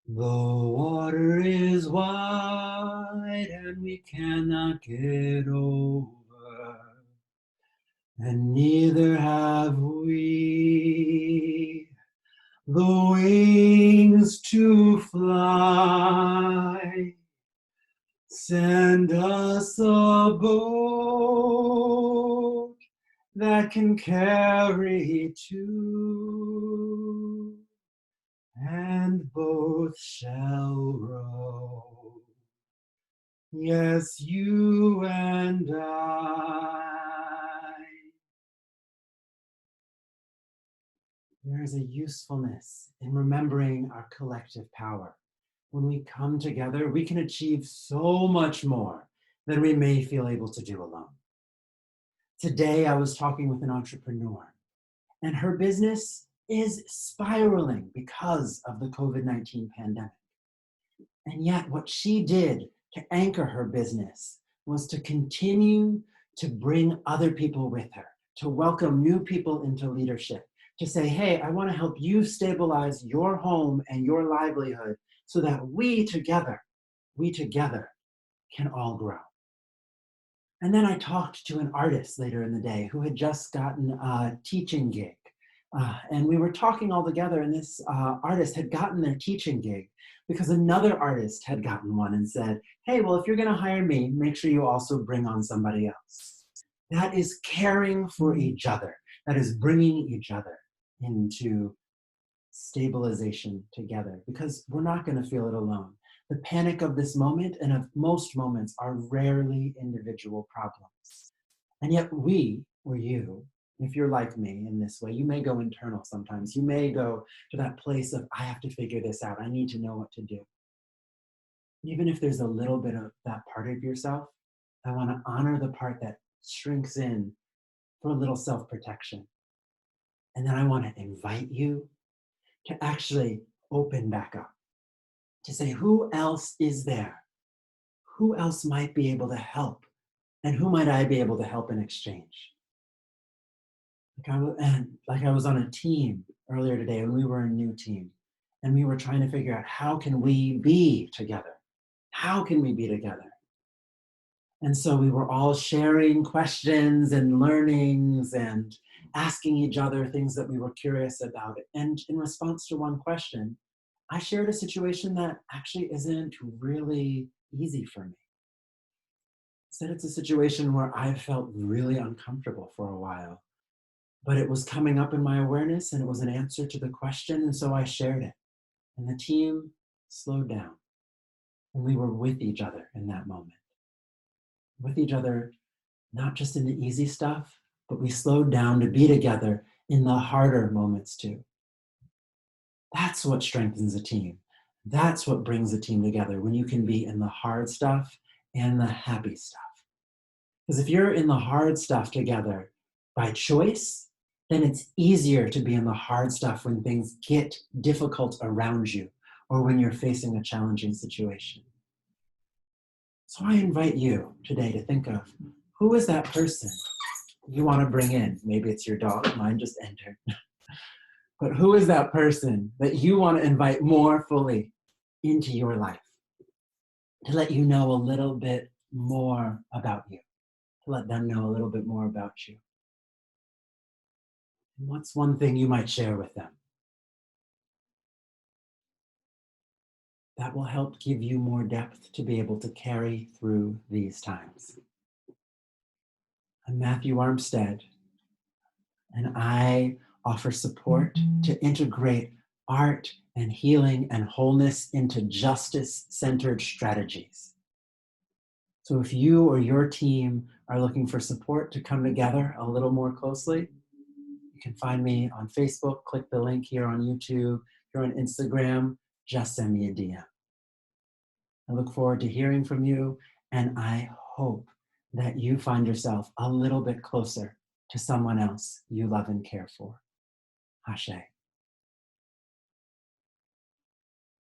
The water is wide and we cannot get over, and neither have we the wings to fly. Send us a boat that can carry two, and both shall row. Yes, you and I. There is a usefulness in remembering our collective power. When we come together, we can achieve so much more than we may feel able to do alone. Today, I was talking with an entrepreneur, and her business is spiraling because of the COVID-19 pandemic. And yet, what she did to anchor her business was to continue to bring other people with her, to welcome new people into leadership, to say, hey, I want to help you stabilize your home and your livelihood so that we together can all grow. And then I talked to an artist later in the day who had just gotten a teaching gig. And we were talking all together, and this artist had gotten their teaching gig because another artist had gotten one and said, hey, well, if you're going to hire me, make sure you also bring on somebody else. That is caring for each other. That is bringing each other into stabilization together, because we're not going to feel it alone. The panic of this moment and of most moments are rarely individual problems. And yet we, or you, if you're like me in this way, you may go internal sometimes. You may go to that place of, I have to figure this out. I need to know what to do. Even if there's a little bit of that part of yourself, I want to honor the part that shrinks in for a little self-protection. And then I want to invite you to actually open back up, to say, who else is there? Who else might be able to help? And who might I be able to help in exchange? Like I was on a team earlier today, and we were a new team, and we were trying to figure out, how can we be together? How can we be together? And so we were all sharing questions and learnings and asking each other things that we were curious about. And in response to one question, I shared a situation that actually isn't really easy for me. Said it's a situation where I felt really uncomfortable for a while, but it was coming up in my awareness and it was an answer to the question. And so I shared it, and the team slowed down, and we were with each other in that moment. With each other, not just in the easy stuff, but we slowed down to be together in the harder moments too. That's what strengthens a team. That's what brings a team together, when you can be in the hard stuff and the happy stuff. Because if you're in the hard stuff together by choice, then it's easier to be in the hard stuff when things get difficult around you or when you're facing a challenging situation. So I invite you today to think of, who is that person you want to bring in? Maybe it's your dog, mine just entered. But who is that person that you want to invite more fully into your life, to let you know a little bit more about you, to let them know a little bit more about you? And what's one thing you might share with them that will help give you more depth to be able to carry through these times? I'm Matthew Armstead, and I offer support to integrate art and healing and wholeness into justice-centered strategies. So if you or your team are looking for support to come together a little more closely, you can find me on Facebook, click the link here on YouTube. If you're on Instagram, just send me a DM. I look forward to hearing from you, and I hope that you find yourself a little bit closer to someone else you love and care for. Ashe.